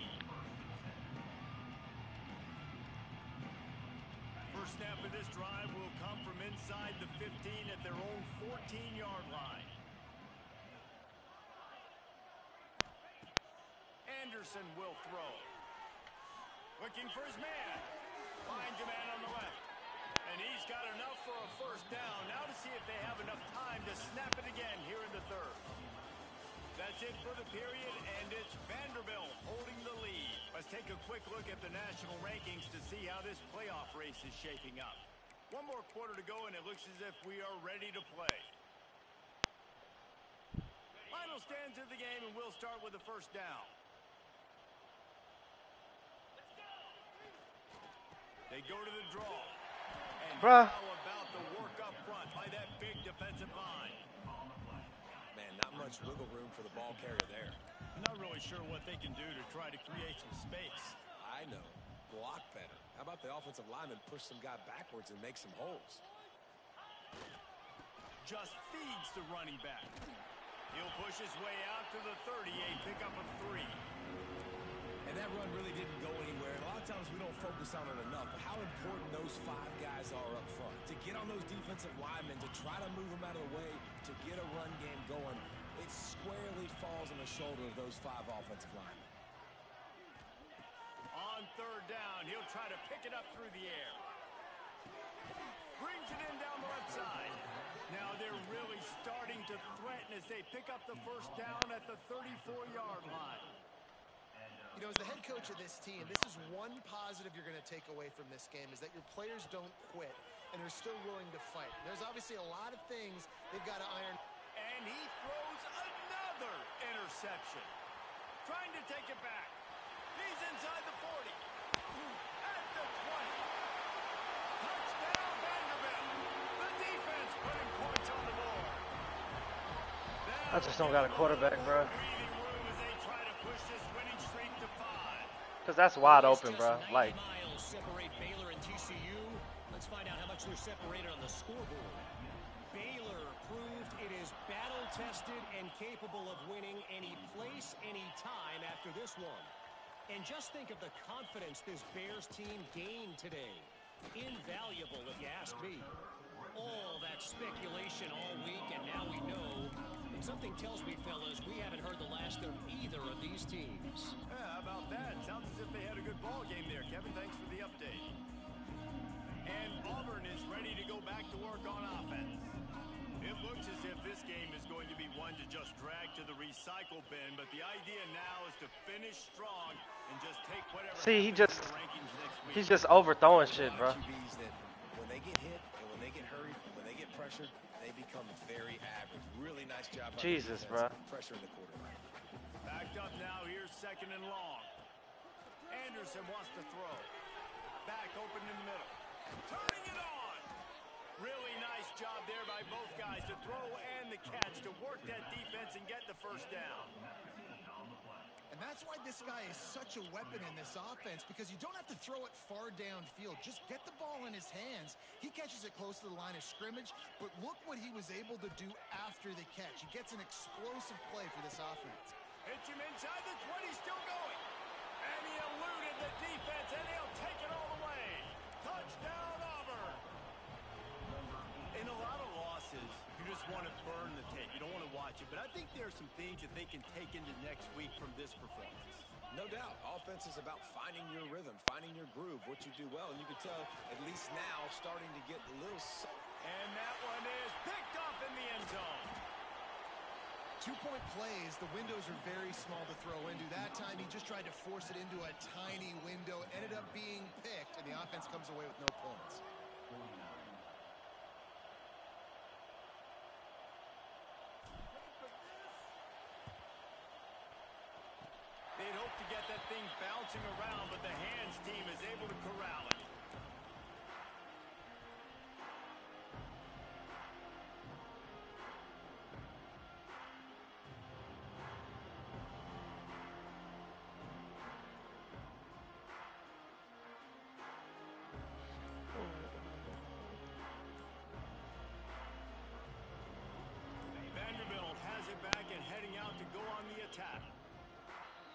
First snap of this drive will come from inside the 15 at their own 14-yard line. Anderson will throw. Looking for his man. Finds a man on the left. And he's got enough for a 1st down. Now to see if they have enough time to snap it again here in the 3rd. That's it for the period, and it's Vanderbilt holding the lead. Let's take a quick look at the national rankings to see how this playoff race is shaping up. 1 more quarter to go, and it looks as if we are ready to play. Final stands of the game, and we'll start with the 1st down. They go to the draw. And how about the work up front by that big defensive line? Man, not much wiggle room for the ball carrier there. I'm not really sure what they can do to try to create some space. I know. Block better. How about the offensive lineman push some guy backwards and make some holes? Just feeds the running back. He'll push his way out to the 30, a pickup of 3. And that run really didn't go anywhere. And a lot of times we don't focus on it enough, but how important those 5 guys are up front. To get on those defensive linemen, to try to move them out of the way, to get a run game going, it squarely falls on the shoulder of those 5 offensive linemen. On 3rd down, he'll try to pick it up through the air. Brings it in down the left side. Now they're really starting to threaten as they pick up the 1st down at the 34-yard line. You know, as the head coach of this team, this is one positive you're going to take away from this game, is that your players don't quit and are still willing to fight. There's obviously a lot of things they've got to iron. And he throws another interception. Trying to take it back. He's inside the 40. At the 20. Touchdown Vanderbilt. The defense putting points on the board. I just don't got a quarterback, bro. Because that's wide open, bro. Like, miles separate Baylor and TCU. Let's find out how much they're separated on the scoreboard. Baylor proved it is battle-tested and capable of winning any place, any time after this one. And just think of the confidence this Bears team gained today. Invaluable, if you ask me. All that speculation all week, and now we know. And something tells me, fellas, we haven't heard the last of either of these teams. Yeah, how about that? Sounds as if they had a good ball game there, Kevin. Thanks for the update. And Auburn is ready to go back to work on offense. It looks as if this game is going to be one to just drag to the recycle bin, but the idea now is to finish strong and just take whatever. See, he's just overthrowing shit, bro. QBs that when they get hit and when they get hurried, when they get pressured, they become very average. Really nice job. Jesus, bro. Pressuring the quarterback. Backed up now. Here's 2nd and long. Anderson wants to throw. Back open in the middle. Turning it on. Really nice job there by both guys to throw and the catch to work that defense and get the first down. And that's why this guy is such a weapon in this offense, because you don't have to throw it far downfield. Just get the ball in his hands. He catches it close to the line of scrimmage, but look what he was able to do after the catch. He gets an explosive play for this offense. Hits him inside the 20, still going. And he eluded the defense, and he'll take it all the way. Touchdown, Auburn. In a lot of losses, you just want to burn the tape. You don't want to watch it. But I think there are some things that they can take into next week from this performance. No doubt. Offense is about finding your rhythm, finding your groove, what you do well. And you can tell, at least now, starting to get a little... And that one is picked off in the end zone. 2-point plays, the windows are very small to throw into. That time, he just tried to force it into a tiny window, ended up being picked, and the offense comes away with no points. They'd hope to get that thing bouncing around, but the hands team is able to corral it. Vanderbilt has it back and heading out to go on the attack.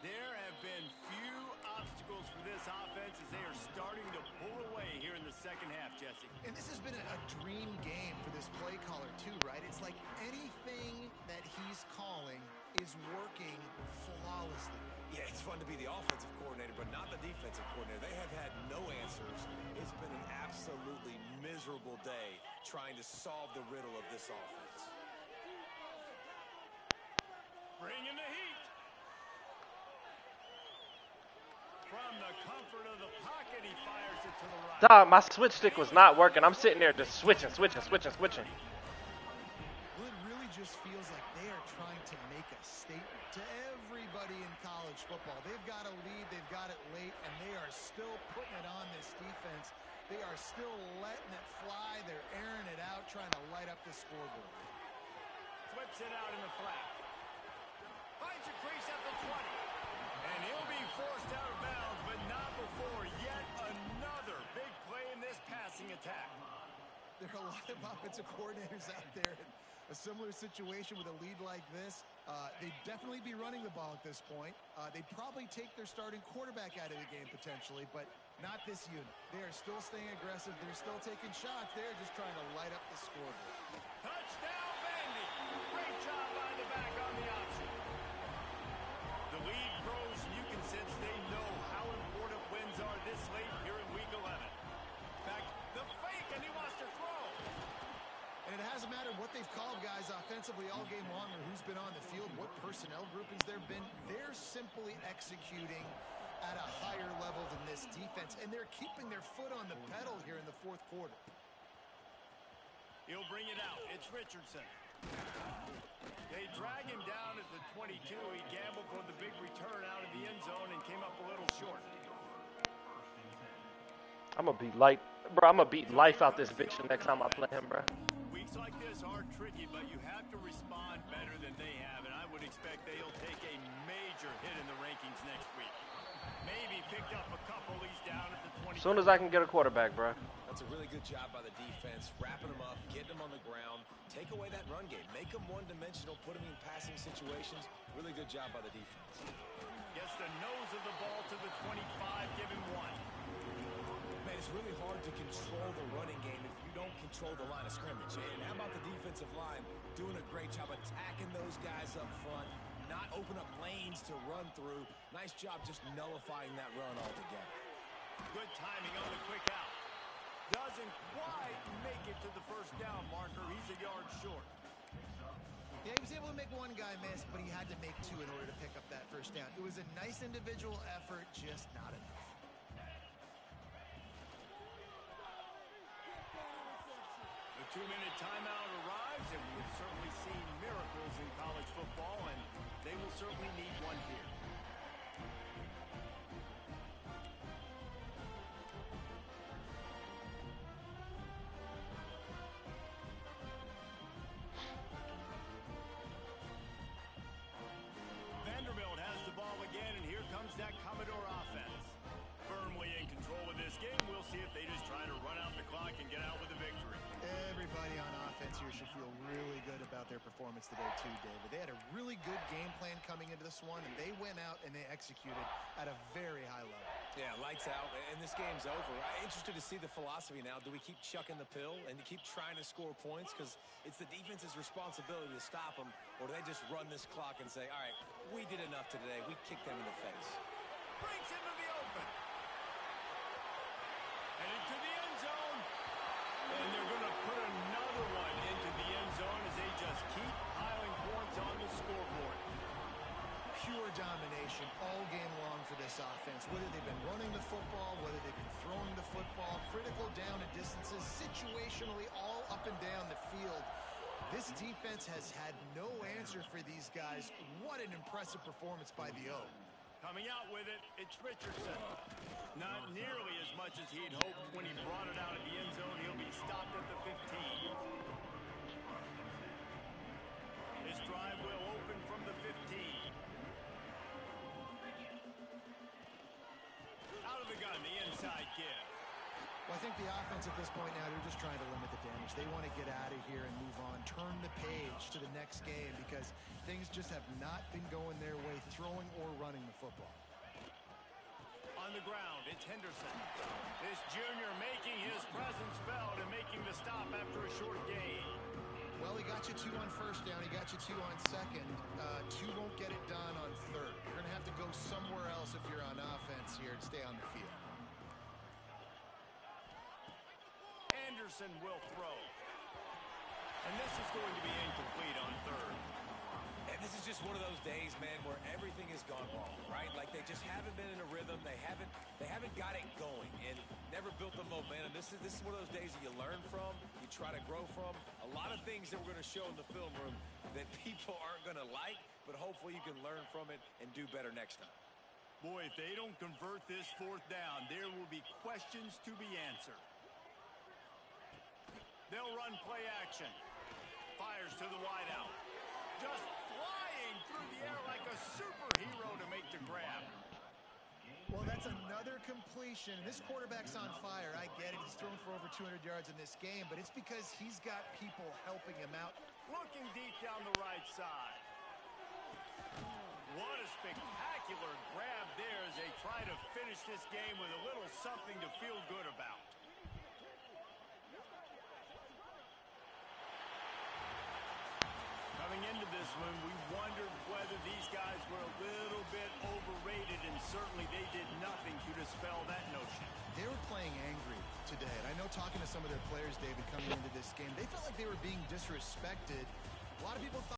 There have been few obstacles for this offense as they are starting to pull away here in the second half, Jesse. And this has been a dream game for this play caller too, right? It's like anything that he's calling is working flawlessly. Yeah, it's fun to be the offensive coordinator, but not the defensive coordinator. They have had no answers. It's been an absolutely miserable day trying to solve the riddle of this offense. Bringing the heat. From the comfort of the pocket, he fires it to the right. Dog, my switch stick was not working. I'm sitting there just switching. Well, it really just feels like they are trying to make a statement to everybody in college football. They've got a lead, they've got it late, and they are still putting it on this defense. They are still letting it fly. They're airing it out, trying to light up the scoreboard. Flips it out in the flat. Finds a crease at the 20. And he'll be forced out of bounds, but not before yet another big play in this passing attack. There are a lot of offensive coordinators out there in a similar situation with a lead like this. They'd definitely be running the ball at this point. They'd probably take their starting quarterback out of the game potentially, but not this unit. They are still staying aggressive. They're still taking shots. They're just trying to light up the scoreboard. Touchdown, Vandy. Great job by the back on the option. The lead grows, and you can sense they know how important wins are this late here in Week 11. Back the fake, and he wants to throw. And it hasn't mattered what they've called guys offensively all game long or who's been on the field, what personnel groupings there have been. They're simply executing at a higher level than this defense, and they're keeping their foot on the pedal here in the fourth quarter. He'll bring it out. It's Richardson. They drag him down at the 22. He gambled for the big return out of the end zone and came up a little short. I'm gonna beat life, bro. I'm gonna beat life out this bitch the next time I play him, bro. Weeks like this are tricky, but you have to respond better than they have, and I would expect they'll take a major hit in the rankings next week. Maybe picked up a couple. He's down at the 20. As soon as I can get a quarterback, bro. That's a really good job by the defense, wrapping them up, getting them on the ground, take away that run game, make them one-dimensional, put them in passing situations. Really good job by the defense. Gets the nose of the ball to the 25, give him one. Man, it's really hard to control the running game if you don't control the line of scrimmage. And how about the defensive line doing a great job attacking those guys up front, not open up lanes to run through. Nice job just nullifying that run altogether. Good timing on the quick out. Doesn't quite make it to the first down marker. He's a yard short. Yeah, he was able to make one guy miss, but he had to make two in order to pick up that first down. It was a nice individual effort, just not enough. The 2-minute timeout arrives, and we have certainly seen miracles in college football, and they will certainly need one here. Vanderbilt has the ball again, and here comes that Commodore offense. Firmly in control of this game. We'll see if they just try to run out the clock and get out with a victory. Everybody on offense here should feel really good about their performance today too, David. They had a really good game plan coming into this one, and they went out and they executed at a very high level. Yeah, lights out, and this game's over. I'm interested to see the philosophy now. Do we keep chucking the pill and keep trying to score points? Because it's the defense's responsibility to stop them, or do they just run this clock and say, all right, we did enough today. We kicked them in the face. Brings into the open. And into the end zone. And they're going to put another one into the end zone as they just keep piling points on the scoreboard. Pure domination all game long for this offense. Whether they've been running the football, whether they've been throwing the football, critical down and distances, situationally all up and down the field. This defense has had no answer for these guys. What an impressive performance by the O. Coming out with it, it's Richardson. Not nearly as much as he'd hoped when he brought it out of the end zone. He'll be stopped at the 15. His drive will open from the 15. Out of the gun, the inside give. Well, I think the offense at this point now, they're just trying to limit the damage. They want to get out of here and move on, turn the page to the next game because things just have not been going their way, throwing or running the football. On the ground, it's Henderson. This junior making his presence felt and making the stop after a short gain. Well, he got you two on first down. He got you two on second. Two won't get it done on third. You're going to have to go somewhere else if you're on offense here and stay on the field. Anderson will throw. And this is going to be incomplete on third. And this is just one of those days, man, where everything has gone wrong, right? Like they just haven't been in a rhythm. They haven't got it going and never built the momentum. This is one of those days that you learn from, you try to grow from. A lot of things that we're going to show in the film room that people aren't going to like, but hopefully you can learn from it and do better next time. Boy, if they don't convert this fourth down, there will be questions to be answered. They'll run play action. Fires to the wideout. Just flying through the air like a superhero to make the grab. Well, that's another completion. This quarterback's on fire. I get it. He's thrown for over 200 yards in this game, but it's because he's got people helping him out. Looking deep down the right side. What a spectacular grab there as they try to finish this game with a little something to feel good about. Coming into this one, we wondered whether these guys were a little bit overrated, and certainly they did nothing to dispel that notion. They were playing angry today, and I know talking to some of their players, David, coming into this game, they felt like they were being disrespected. A lot of people thought